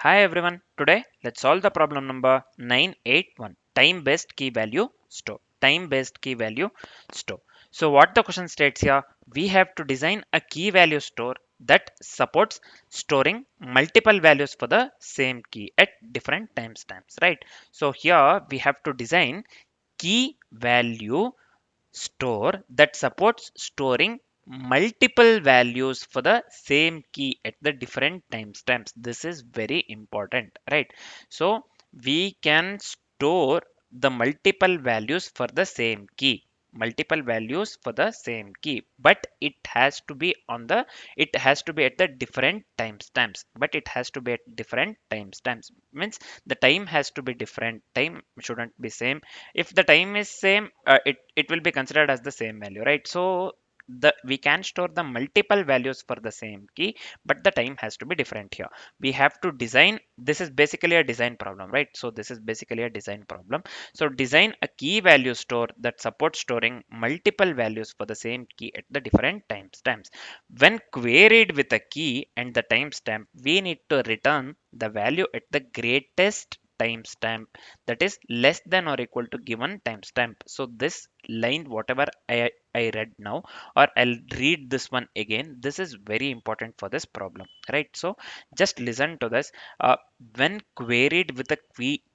Hi everyone, today let's solve the problem number 981, time-based key value store. Time-based key value store. So what the question states here, we have to design a key value store that supports storing multiple values for the same key at different timestamps, right? So here we have to design key value store that supports storing multiple values for the same key at the different timestamps. This is very important, right? So we can store the multiple values for the same key, multiple values for the same key, but it has to be it has to be at the different timestamps, but it has to be at different timestamps means the time has to be different, time shouldn't be same. If the time is same, it will be considered as the same value, right? So we can store the multiple values for the same key, but the time has to be different. Here we have to design, this is basically a design problem, right? So this is basically a design problem. So design a key value store that supports storing multiple values for the same key at the different timestamps. When queried with a key and the timestamp, we need to return the value at the greatest timestamp, that is less than or equal to given timestamp. So this line, whatever I read now, or I'll read this one again, this is very important for this problem, right? So just listen to this. When queried with a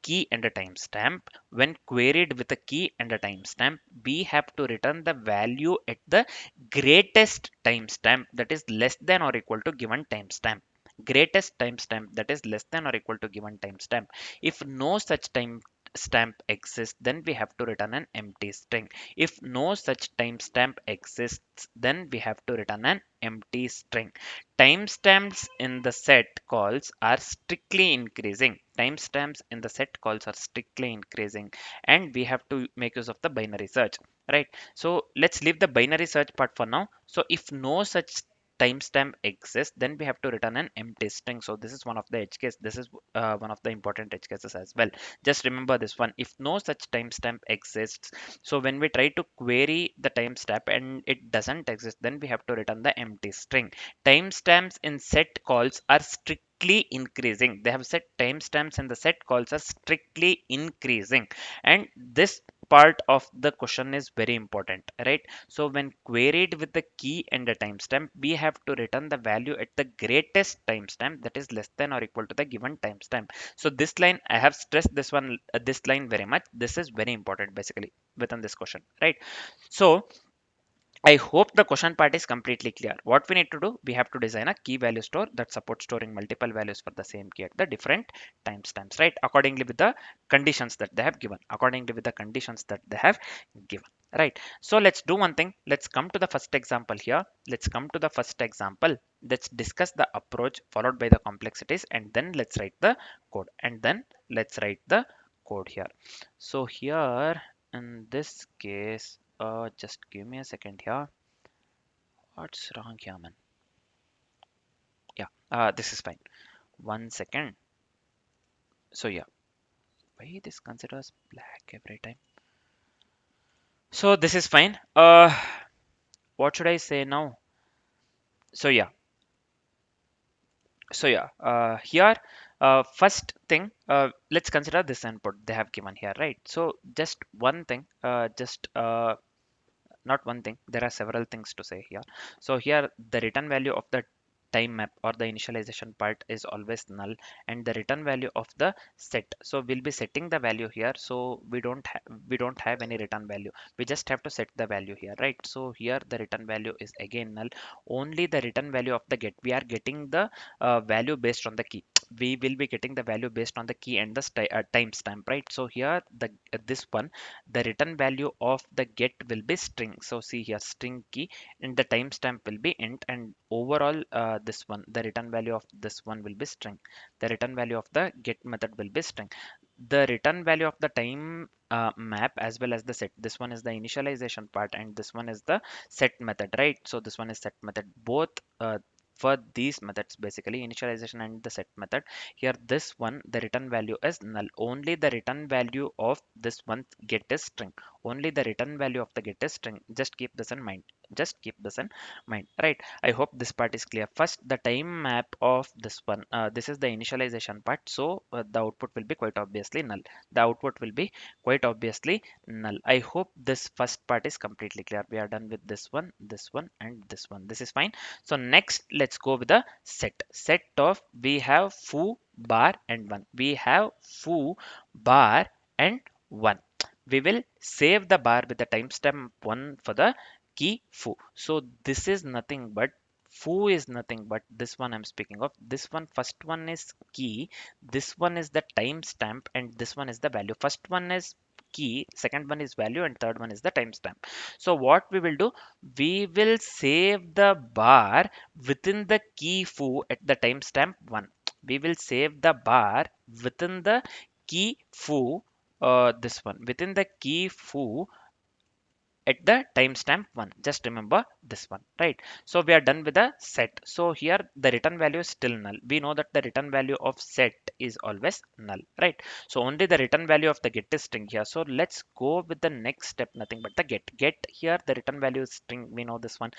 key and a timestamp, when queried with a key and a timestamp, we have to return the value at the greatest timestamp, that is less than or equal to given timestamp. Greatest timestamp, that is less than or equal to given timestamp. If no such timestamp exists, then we have to return an empty string. If no such timestamp exists, then we have to return an empty string. Timestamps in the set calls are strictly increasing. Timestamps in the set calls are strictly increasing, and we have to make use of the binary search, right? So let's leave the binary search part for now. So if no such timestamp exists, then we have to return an empty string. So this is one of the edge case. This is one of the important edge cases as well. Just remember this one. If no such timestamp exists, so when we try to query the timestamp and it doesn't exist, then we have to return the empty string. Timestamps in set calls are strictly increasing. They have set timestamps in the set calls are strictly increasing, and this part of the question is very important, right? So when queried with the key and a timestamp, we have to return the value at the greatest timestamp, that is less than or equal to the given timestamp. So this line, I have stressed this one, this line very much. This is very important basically within this question, right? So I hope the question part is completely clear. What we need to do, we have to design a key value store that supports storing multiple values for the same key at the different timestamps, right? Accordingly with the conditions that they have given, accordingly with the conditions that they have given, right? So let's do one thing. Let's come to the first example here. Let's come to the first example. Let's discuss the approach followed by the complexities, and then let's write the code, and then let's write the code here. So here in this case, just give me a second here. What's wrong here, man? Yeah, this is fine. 1 second. So yeah, why this considers black every time? So this is fine. What should I say now? So yeah, here, first thing, let's consider this input they have given here, right? So just one thing, just not one thing, there are several things to say here. So here the return value of the time map or the initialization part is always null, and the return value of the set, so we'll be setting the value here. So we don't have any return value, we just have to set the value here, right? So here the return value is again null. Only the return value of the get, we are getting the value based on the key. We will be getting the value based on the key and the timestamp, right? So here the this one, the return value of the get will be string. So see here, string key, and the timestamp will be int, and overall this one, the return value of this one will be string. The return value of the get method will be string. The return value of the time map as well as the set, this one is the initialization part and this one is the set method, right? So this one is set method, both for these methods, basically initialization and the set method. Here this one, the return value is null. Only the return value of this one get is string. only the return value of the get is string. Just keep this in mind. Just keep this in mind, right? I hope this part is clear. First, the time map of this one. This is the initialization part, so the output will be quite obviously null. The output will be quite obviously null. I hope this first part is completely clear. We are done with this one, and this one. This is fine. So next, let's go with the set. Set of, we have foo, bar, and one. We have foo, bar, and one. We will save the bar with the timestamp 1 for the key foo. So this is nothing but foo is nothing but this one I'm speaking of. This one, first one is key, this one is the timestamp, and this one is the value. First one is key, second one is value, and third one is the timestamp. So what we will do, we will save the bar within the key foo at the timestamp 1. We will save the bar within the key foo, this one within the key foo at the timestamp 1. Just remember this one, right? So we are done with the set. So here the return value is still null. We know that the return value of set is always null, right? So only the return value of the get is string here. So let's go with the next step, nothing but the get here. The return value is string, we know this one.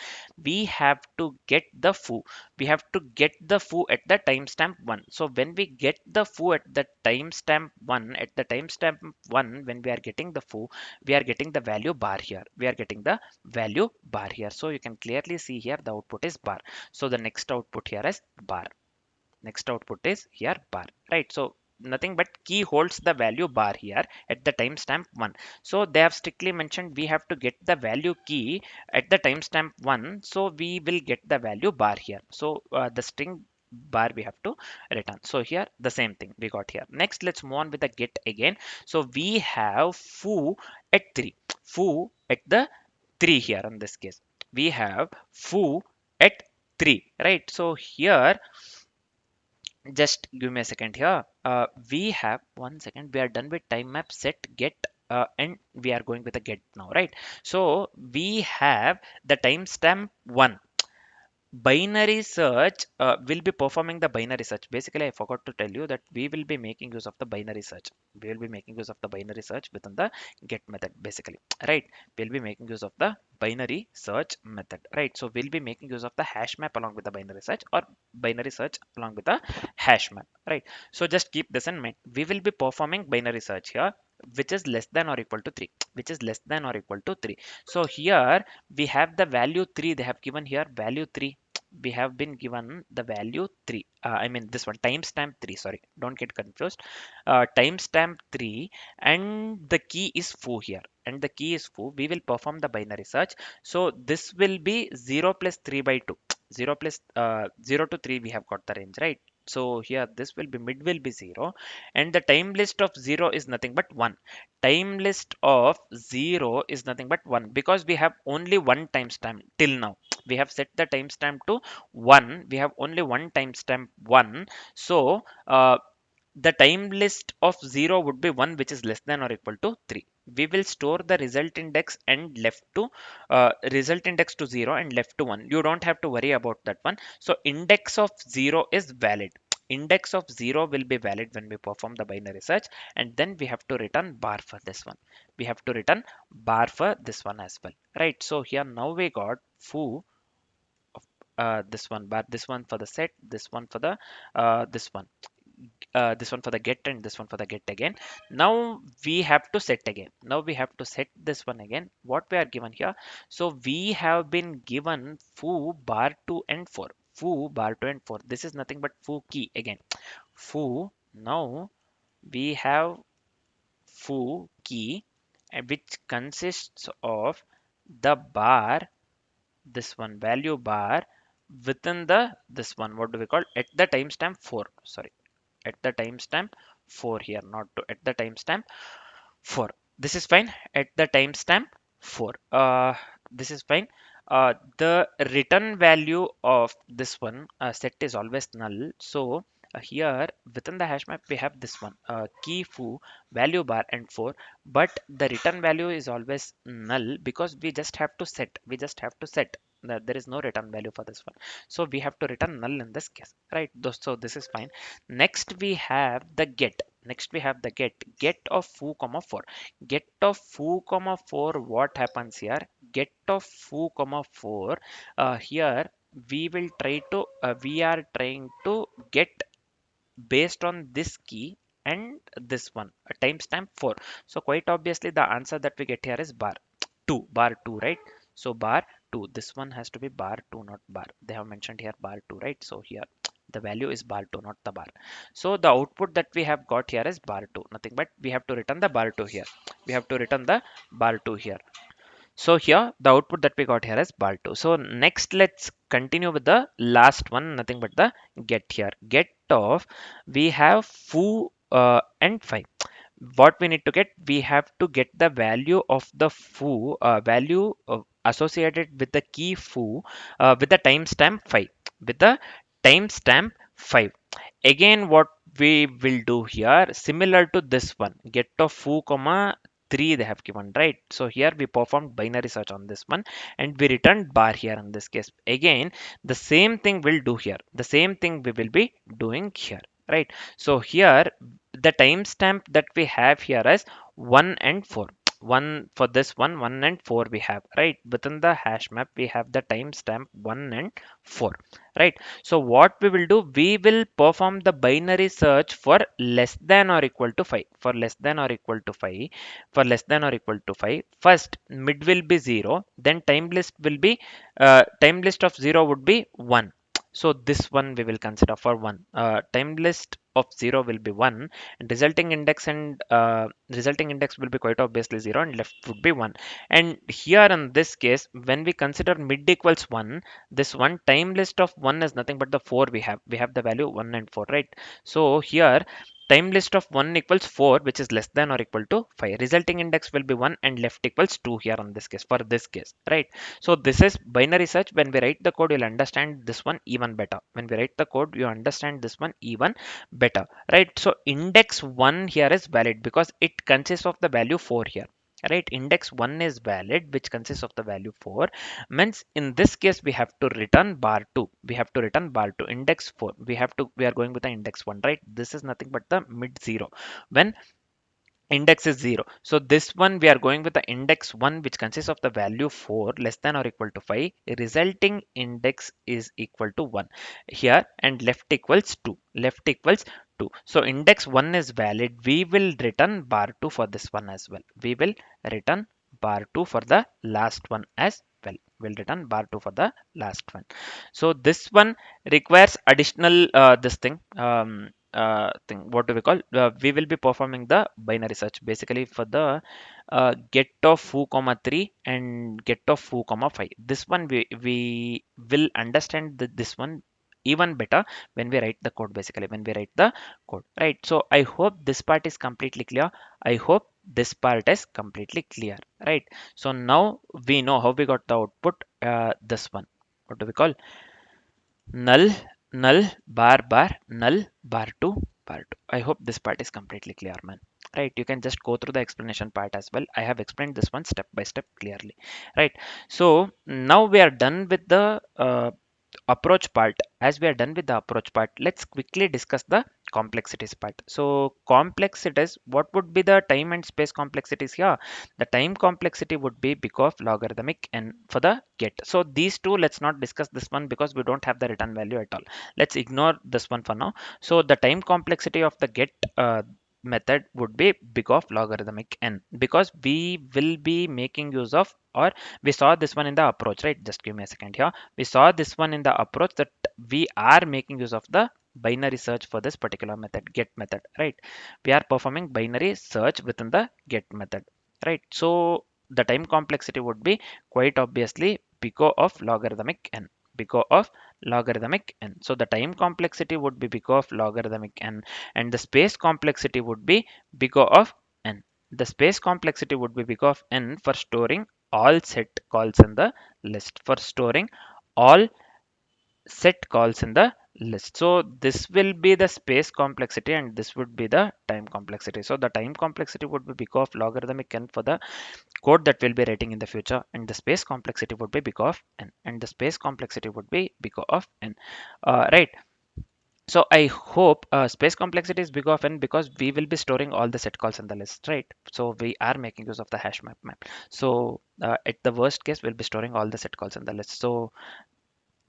We have to get the foo. We have to get the foo at the timestamp 1. So when we get the foo at the timestamp 1, at the timestamp 1, when we are getting the foo, we are getting the value bar here. We are getting the value bar here. So you can clearly see here the output is bar. So the next output here is bar. Next output is here bar, right? So nothing but key holds the value bar here at the timestamp 1. So they have strictly mentioned we have to get the value key at the timestamp 1. So we will get the value bar here. So the string bar we have to return. So here the same thing we got here. Next, let's move on with the get again. So we have foo at 3. Foo at the 3 here in this case. We have foo at 3, right? So here, just give me a second here. We have 1 second. We are done with time map, set, get, and we are going with the get now, right? So we have the timestamp 1. Binary search will be performing the binary search. Basically, I forgot to tell you that we will be making use of the binary search. We will be making use of the binary search within the get method, basically, right? We'll be making use of the binary search method, right? So we'll be making use of the hash map along with the binary search, or binary search along with the hash map, right? So just keep this in mind. We will be performing binary search here, which is less than or equal to 3, which is less than or equal to 3. So here we have the value 3. They have given here value 3. We have been given the value 3. I mean this one, timestamp 3, sorry, don't get confused. Timestamp 3, and the key is foo here, and the key is foo. We will perform the binary search. So this will be 0 plus 3 by 2. 0 plus 0 to 3 we have got the range, right? So here this will be, mid will be 0, and the time list of 0 is nothing but 1. Time list of 0 is nothing but 1, because we have only one timestamp till now. We have set the timestamp to 1. We have only one timestamp 1. So the time list of 0 would be 1, which is less than or equal to 3. We will store the result index and left to result index to 0 and left to 1. You don't have to worry about that one. So index of 0 is valid. Index of 0 will be valid when we perform the binary search, and then we have to return bar for this one. We have to return bar for this one as well, right? So here now we got foo, this one bar, this one for the set, this one for the this one for the get, and this one for the get again. Now we have to set again. Now we have to set this one again. What we are given here, so we have been given foo bar 2 and 4. Foo bar 2 and 4. This is nothing but foo key again. Foo. Now we have foo key, which consists of the bar, this one value bar, within the this one, what do we call, at the timestamp 4, sorry, at the timestamp 4 here, not to, at the timestamp 4. This is fine. At the timestamp 4, this is fine. The return value of this one, set, is always null. So here within the hash map we have this one, key foo, value bar, and 4, but the return value is always null, because we just have to set. We just have to set There is no return value for this one. So we have to return null in this case, right? So this is fine. Next we have the get. Next we have the get of foo comma 4. Get of foo comma 4. What happens here? Get of foo comma 4. Here we are trying to get based on this key and this one a timestamp 4. So quite obviously the answer that we get here is bar 2, right? So bar 2, this one has to be bar 2, not bar. They have mentioned here bar 2, right? So here the value is bar 2, not the bar. So the output that we have got here is bar 2, nothing but we have to return the bar 2 here. We have to return the bar 2 here. So here the output that we got here is bar 2. So next let's continue with the last one, nothing but the get here. Get of we have foo and 5. What we need to get, we have to get the value of the foo value associated with the key foo with the timestamp 5, with the timestamp 5. Again what we will do here, similar to this one, get of foo comma 3 they have given, right? So here we performed binary search on this one and we returned bar here in this case. Again the same thing we'll do here, the same thing we will be doing here, right? So here the timestamp that we have here is 1 and 4. One for this one, 1 and 4 we have, right? Within the hash map we have the timestamp 1 and 4, right? So what we will do, we will perform the binary search for less than or equal to 5. For less than or equal to 5, for less than or equal to 5, first mid will be 0, then time list will be time list of 0 would be 1. So this one we will consider for 1. Time list of 0 will be 1 and resulting index will be quite obviously 0 and left would be 1. And here in this case when we consider mid equals 1, this one time list of 1 is nothing but the 4 we have the value 1 and 4, right? So here time list of 1 equals 4, which is less than or equal to 5. Resulting index will be 1 and left equals 2 here on this case, for this case, right? So this is binary search. When we write the code, you'll understand this one even better. When we write the code, you understand this one even better, right? So index 1 here is valid because it consists of the value 4 here, right? Index 1 is valid, which consists of the value 4. Means in this case we have to return bar 2. We have to return bar 2. Index 4, we are going with the index 1, right? This is nothing but the mid 0 when index is 0. So this one we are going with the index 1, which consists of the value 4 less than or equal to 5. Resulting index is equal to 1 here and left equals 2. Left equals 2. So index 1 is valid. We will return bar 2 for this one as well. We will return bar 2 for the last one as well. We'll return bar 2 for the last one. So this one requires additional this thing, what do we call, we will be performing the binary search basically for the get of foo comma 3 and get of foo comma 5. This one we will understand this one even better when we write the code, basically when we write the code, right? So I hope this part is completely clear. I hope this part is completely clear, right? So now we know how we got the output. This one, what do we call, null null bar null bar 2 bar 2. I hope this part is completely clear, man, right? You can just go through the explanation part as well. I have explained this one step by step clearly, right? So now we are done with the approach part. As we are done with the approach part, let's quickly discuss the complexities part. So complexities, what would be the time and space complexities here? The time complexity would be big of logarithmic n for the get. So these two, let's not discuss this one because we don't have the return value at all. Let's ignore this one for now. So the time complexity of the get method would be big of logarithmic n, because we will be making use of, or we saw this one in the approach, right? Just give me a second here. We saw this one in the approach that we are making use of the binary search for this particular method, get method, right? We are performing binary search within the get method, right? So the time complexity would be quite obviously big of logarithmic n, big of logarithmic n. So the time complexity would be big of logarithmic n, and the space complexity would be big of n. The space complexity would be big of n for storing all set calls in the list, for storing all set calls in the list. So this will be the space complexity and this would be the time complexity. So the time complexity would be big of logarithmic n for the code that we'll be writing in the future, and the space complexity would be big of n, and the space complexity would be big of n. Right. So I hope space complexity is big of n because we will be storing all the set calls in the list, right? So we are making use of the hash map. So at the worst case, we'll be storing all the set calls in the list. So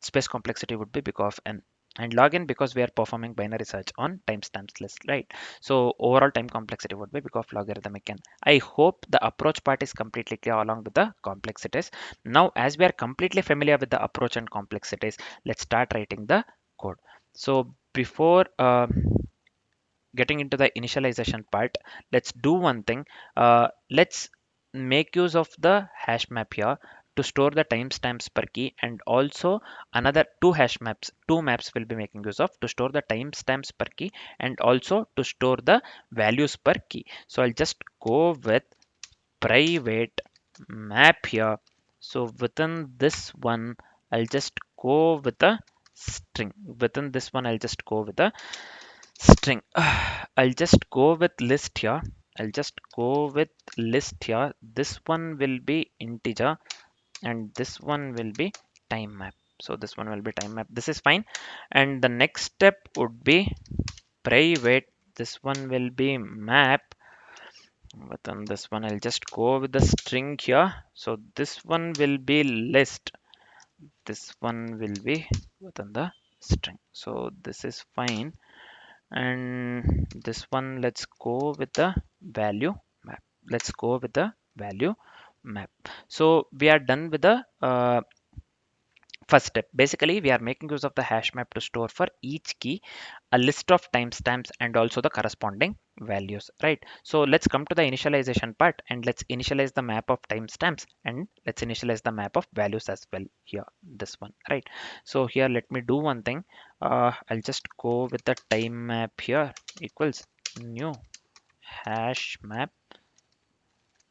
space complexity would be big of n, and log n because we are performing binary search on timestamps list, right? So overall time complexity would be big of logarithmic n. I hope the approach part is completely clear along with the complexities. Now as we are completely familiar with the approach and complexities, let's start writing the code. So before getting into the initialization part, let's do one thing. Let's make use of the hash map here to store the timestamps per key, and also another two maps will be making use of to store the timestamps per key and also to store the values per key. So I'll just go with private map here. So within this one, I'll just go with a string. Within this one, I'll just go with a string. I'll just go with list here. I'll just go with list here. This one will be integer and this one will be time map. So this one will be time map. This is fine. And the next step would be private. This one will be map. Within this one, I'll just go with the string here. So this one will be list. This one will be within the string. So this is fine. And this one, let's go with the value map. Let's go with the value map. So we are done with the first step. Basically we are making use of the hash map to store for each key a list of timestamps and also the corresponding values, right? So let's come to the initialization part and let's initialize the map of timestamps and let's initialize the map of values as well here, this one, right? So here let me do one thing. I'll just go with the time map here equals new hash map.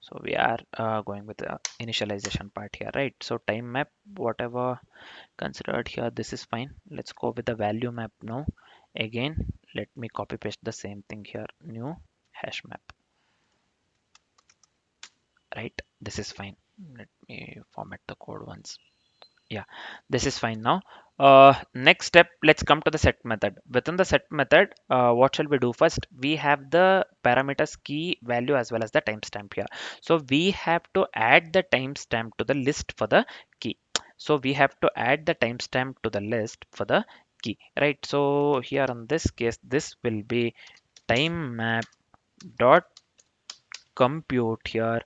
So we are going with the initialization part here, right? So time map, whatever considered here, this is fine. Let's go with the value map now. Again, let me copy paste the same thing here, new hash map, right? This is fine. Let me format the code once. Yeah, this is fine now. Next step, let's come to the set method. Within the set method, what shall we do first? We have the parameters key value as well as the timestamp here. So we have to add the timestamp to the list for the key. So we have to add the timestamp to the list for the key, right? So here in this case, this will be time map dot compute here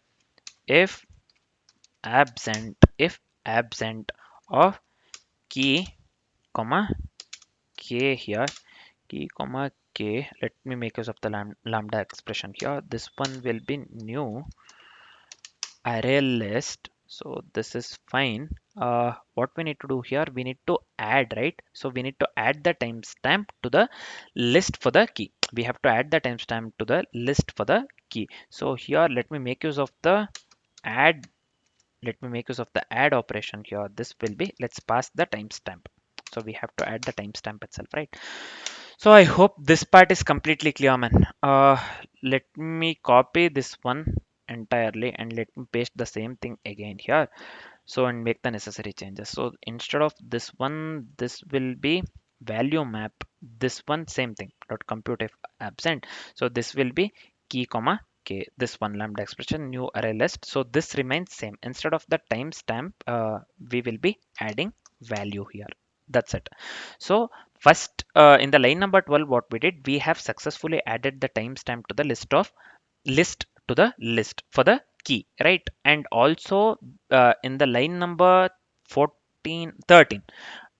if absent of key comma k here, key comma k. Let me make use of the lambda expression here. This one will be new array list. So this is fine. What we need to do here, we need to add, right? So we need to add the timestamp to the list for the key. We have to add the timestamp to the list for the key. So here let me make use of the add. Let me make use of the add operation here. This will be, let's pass the timestamp. So we have to add the timestamp itself, right? So I hope this part is completely clear, man. Let me copy this one entirely and let me paste the same thing again here. So and make the necessary changes. So instead of this one, this will be value map. This one same thing. Dot compute if absent. So this will be key comma k. This one lambda expression new array list. So this remains same. Instead of the timestamp, we will be adding value here. That's it. So first, in the line number 12, what we did, we have successfully added the timestamp to the list to the list for the key, right? And also in the line number 14, 13,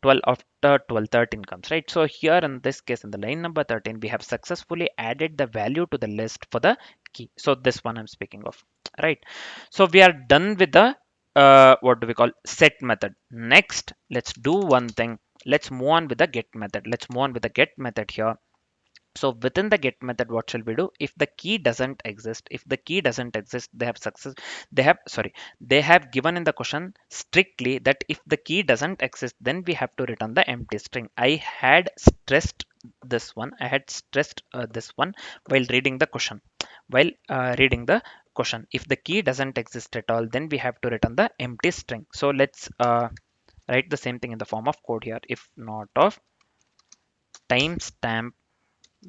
12 after 12, 13 comes, right? So here in this case, in the line number 13, we have successfully added the value to the list for the key. So this one I'm speaking of, right? So we are done with the what do we call set method. Next, let's do one thing. Let's move on with the get method. Let's move on with the get method here. So within the get method, what shall we do? If the key doesn't exist, if the key doesn't exist, they have, sorry, they have given in the question strictly that if the key doesn't exist, then we have to return the empty string. I had stressed this one while reading the question. If the key doesn't exist at all, then we have to return the empty string. So let's write the same thing in the form of code here. If not of timestamp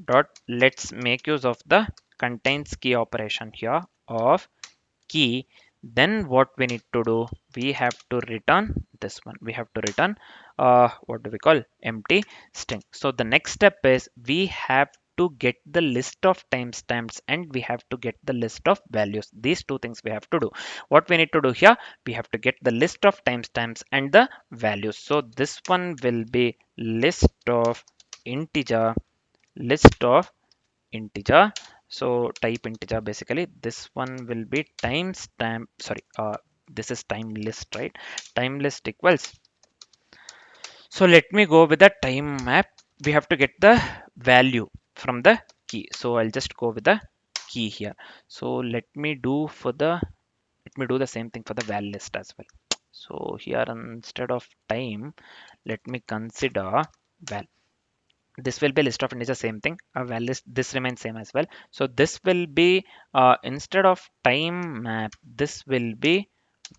dot, let's make use of the contains key operation here of key, then what we need to do, we have to return this one, we have to return what do we call, empty string. So the next step is we have to get the list of timestamps and we have to get the list of values. These two things we have to do. What we need to do here, we have to get the list of timestamps and the values. So this one will be list of integer, list of integer. So type integer, basically this one will be timestamp, sorry, this is time list, right? Time list equals, so let me go with the time map. We have to get the value from the key, so I'll just go with the key here. So let me do the same thing for the val list as well. So here instead of time, let me consider val. This will be list of integer, same thing, a val list, this remains same as well. So this will be instead of time map, this will be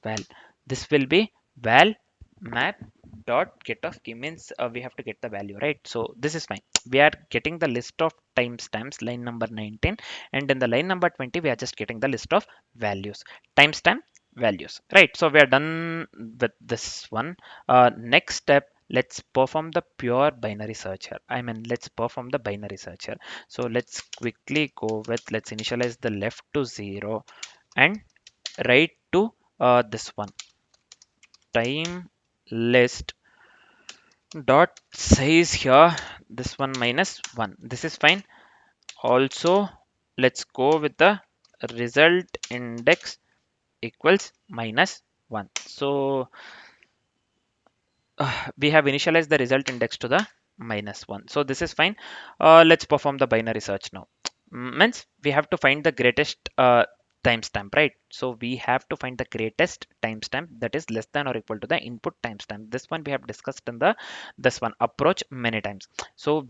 val, this will be val map dot get of key, means we have to get the value, right? So this is fine. We are getting the list of timestamps, line number 19, and in the line number 20 we are just getting the list of values, timestamp values, right? So we are done with this one. Next step, let's perform the pure binary search here. I mean, let's perform the binary search here. So let's quickly go with, let's initialize the left to 0 and right to this one, time list dot size here, this one minus 1. This is fine. Also, let's go with the result index equals minus 1. So we have initialized the result index to the minus 1. So this is fine. Let's perform the binary search now. Means we have to find the greatest timestamp, right? So we have to find the greatest timestamp that is less than or equal to the input timestamp. This one we have discussed in the this one approach many times. So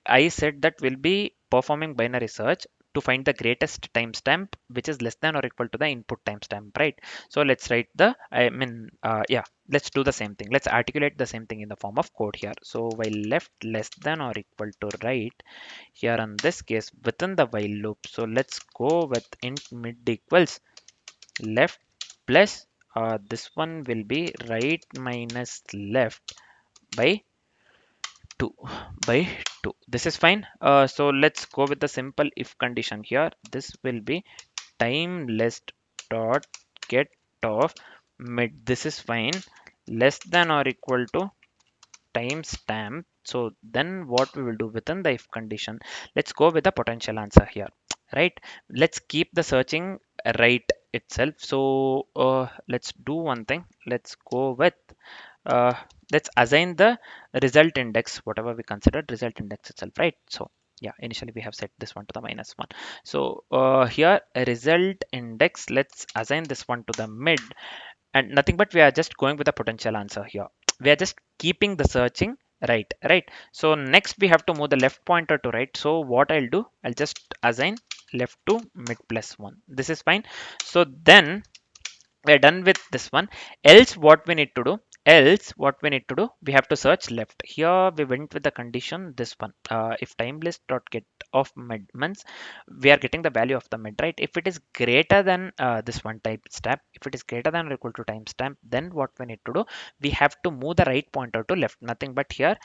I said that we'll be performing binary search to find the greatest timestamp which is less than or equal to the input timestamp, right? So let's write the, I mean, yeah, let's do the same thing. Let's articulate the same thing in the form of code here. So while left less than or equal to right, here in this case within the while loop, so let's go with int mid equals left plus this one will be right minus left by 2 by 2. This is fine. So let's go with the simple if condition here. This will be time list dot get of mid, this is fine, less than or equal to timestamp. So then what we will do within the if condition, let's go with the potential answer here, right? Let's keep the searching right itself. So let's do one thing, let's go with uh, let's assign the result index, whatever we considered result index itself, right? So yeah, initially we have set this one to the minus 1. So here a result index, let's assign this one to the mid, and nothing but we are just going with a potential answer here. We are just keeping the searching right. So next we have to move the left pointer to right. So what I'll do, I'll just assign left to mid plus 1. This is fine. So then we're done with this one. Else what we need to do, we have to search left. Here we went with the condition this one, if time list dot get of mid means we are getting the value of the mid, right? If it is greater than this one type step, if it is greater than or equal to timestamp, then what we need to do, we have to move the right pointer to left, nothing but here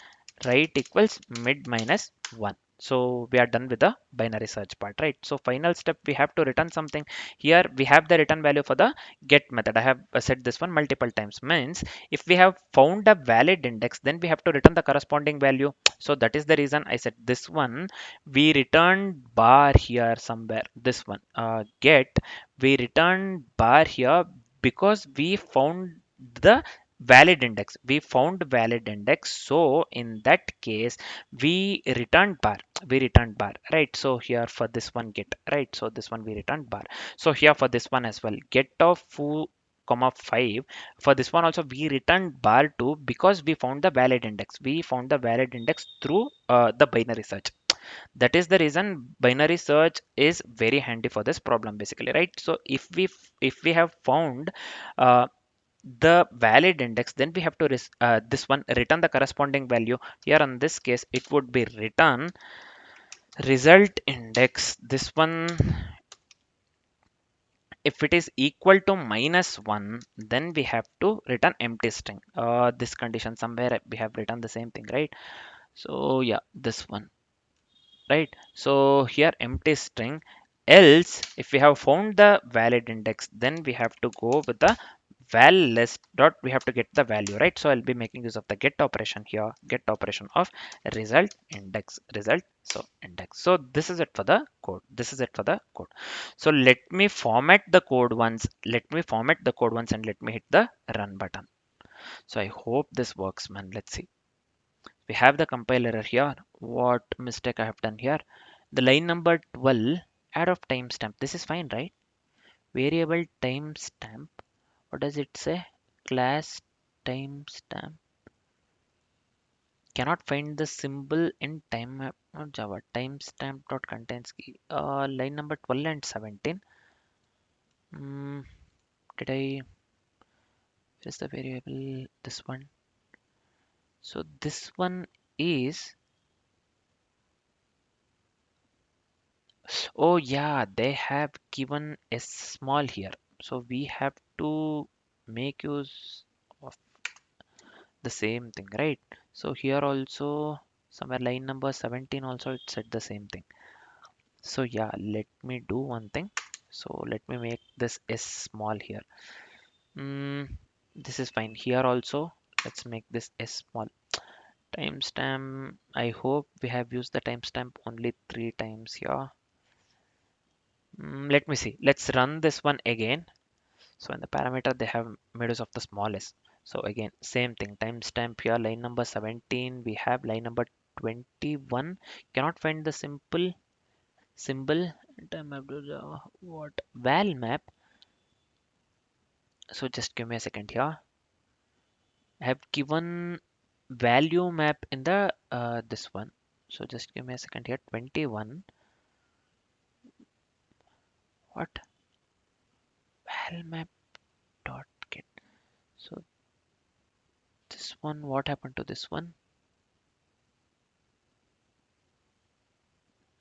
right equals mid minus 1. So we are done with the binary search part, right? So final step, we have to return something. Here we have the return value for the get method. I have said this one multiple times, means if we have found a valid index, then we have to return the corresponding value. So that is the reason I said this one, we return bar here somewhere, this one get, we return bar here because we found the valid index. We found valid index. So in that case, we returned bar. We returned bar, right? So here for this one get, right? So this one we returned bar. So here for this one as well, get of foo comma 5. For this one also we returned bar 2 because we found the valid index. We found the valid index through the binary search. That is the reason binary search is very handy for this problem basically, right? So if we have found uh, the valid index, then we have to this one return the corresponding value. Here in this case it would be return result index. This one, if it is equal to -1, then we have to return empty string. This condition somewhere we have written the same thing, right? So yeah, this one, right? So here empty string. Else if we have found the valid index, then we have to go with the val list dot, we have to get the value, right? So I'll be making use of the get operation here, get operation of result index, result, so index. So this is it for the code, this is it for the code. So let me format the code once, let me format the code once and let me hit the run button. So I hope this works, man. Let's see. We have the compile error here. What mistake I have done here? The line number 12, add of timestamp. This is fine, right? Variable timestamp. What does it say? Class timestamp. Cannot find the symbol in time map, not Java. Timestamp dot contains key. Line number 12 and 17. Mm, did I? Where's the variable? This one. So this one is. Oh yeah, they have given a small here. So we have to make use of the same thing, right? So here also somewhere line number 17 also it said the same thing. So yeah, let me do one thing. So let me make this S small here. This is fine. Here also let's make this S small. Timestamp. I hope we have used the timestamp only 3 times here. Let me see. Let's run this one again. So in the parameter they have made use of the smallest. So again same thing, timestamp here line number 17, we have line number 21, cannot find the simple symbol time map to the what val map. So just give me a second here. I have given value map in the this one. So just give me a second here. 21, what val map dot get. So this one, what happened to this one?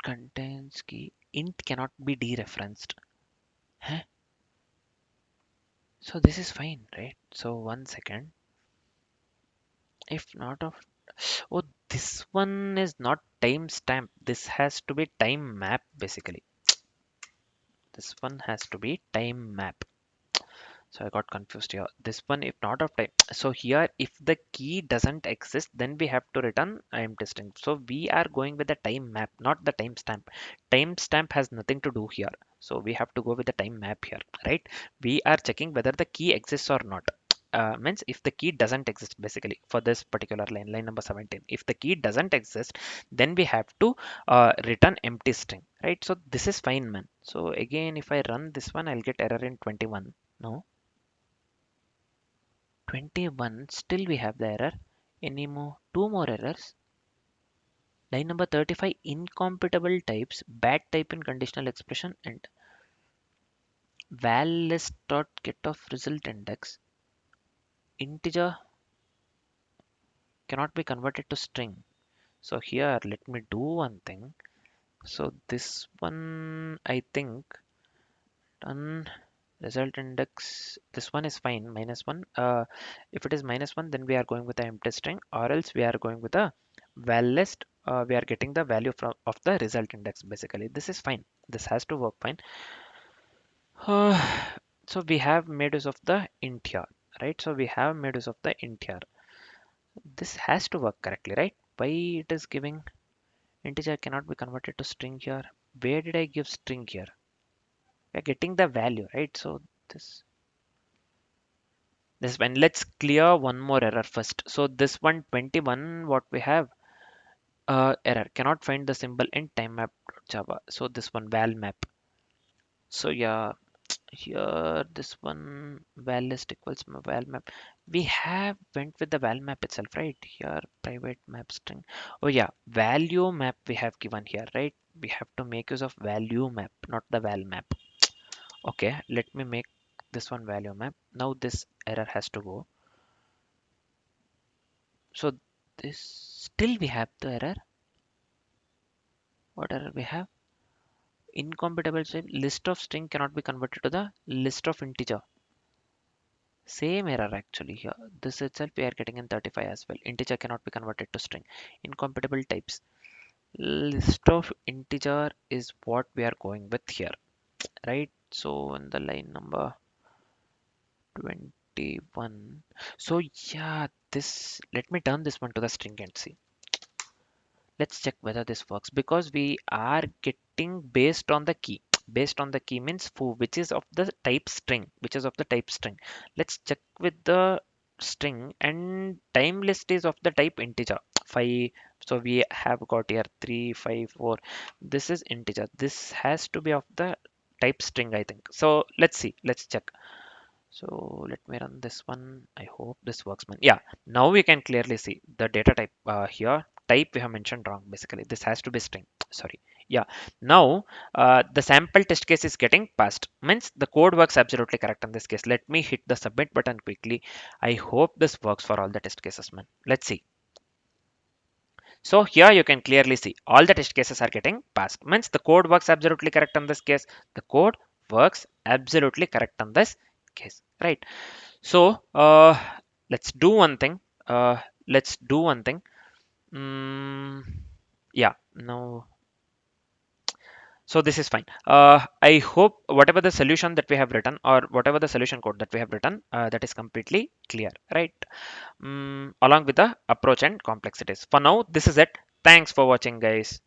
Contains key int cannot be dereferenced. Huh? So this is fine, right? So one second. If not of, oh, this one is not timestamp. This has to be time map basically. This one has to be time map. So I got confused here. This one, if not of time. So here, if the key doesn't exist, then we have to return empty string. So we are going with the time map, not the timestamp. Timestamp has nothing to do here. So we have to go with the time map here, right? We are checking whether the key exists or not. Means if the key doesn't exist basically for this particular line, line number 17. If the key doesn't exist, then we have to return empty string, right? So this is fine, man. So again, if I run this one, I'll get error in 21. No. 21, still we have the error. Any more? Two more errors. Line number 35, incompatible types, bad type in conditional expression, and val list dot get of result index. Integer cannot be converted to string. So here, let me do one thing. So this one, I think, done. Result index, this one is fine, -1. If it is -1, then we are going with the empty string, or else we are going with a val list. We are getting the value from of the result index basically. This is fine, this has to work fine. So we have made use of the int here, right? So we have made use of the int here. This has to work correctly, right? Why it is giving integer cannot be converted to string here? Where did I give string here? We are getting the value, right? So this, This one, let's clear one more error first. So this one 21, what we have, error cannot find the symbol in time map Java. So this one val map. So yeah, here this one val list equals val map. We have went with the val map itself, right? Here private map string. Oh yeah, value map we have given here, right? We have to make use of value map, not the val map. Okay, let me make this one value map. Now this error has to go. So this still we have the error. What error we have? Incompatible type list of string cannot be converted to the list of integer. Same error actually here. This itself we are getting in 35 as well. Integer cannot be converted to string. Incompatible types. List of integer is what we are going with here, right? So in the line number 21. So yeah, this let me turn this one to the string and see. Let's check whether this works because we are getting based on the key means foo, which is of the type string, which is of the type string. Let's check with the string, and time list is of the type integer 5. So we have got here 3 5 4. This is integer, this has to be of the type string, I think. So let's see, let's check. So let me run this one. I hope this works, man. Yeah, now we can clearly see the data type here. Type we have mentioned wrong. Basically, this has to be string. Sorry. Yeah. Now the sample test case is getting passed. Means the code works absolutely correct in this case. Let me hit the submit button quickly. I hope this works for all the test cases, man. Let's see. So here you can clearly see all the test cases are getting passed. Means the code works absolutely correct in this case. The code works absolutely correct in this case, right? So let's do one thing. Let's do one thing. Mm, yeah, no. So this is fine. I hope whatever the solution that we have written or whatever the solution code that we have written, that is completely clear, right? Along with the approach and complexities. For now, this is it. Thanks for watching, guys.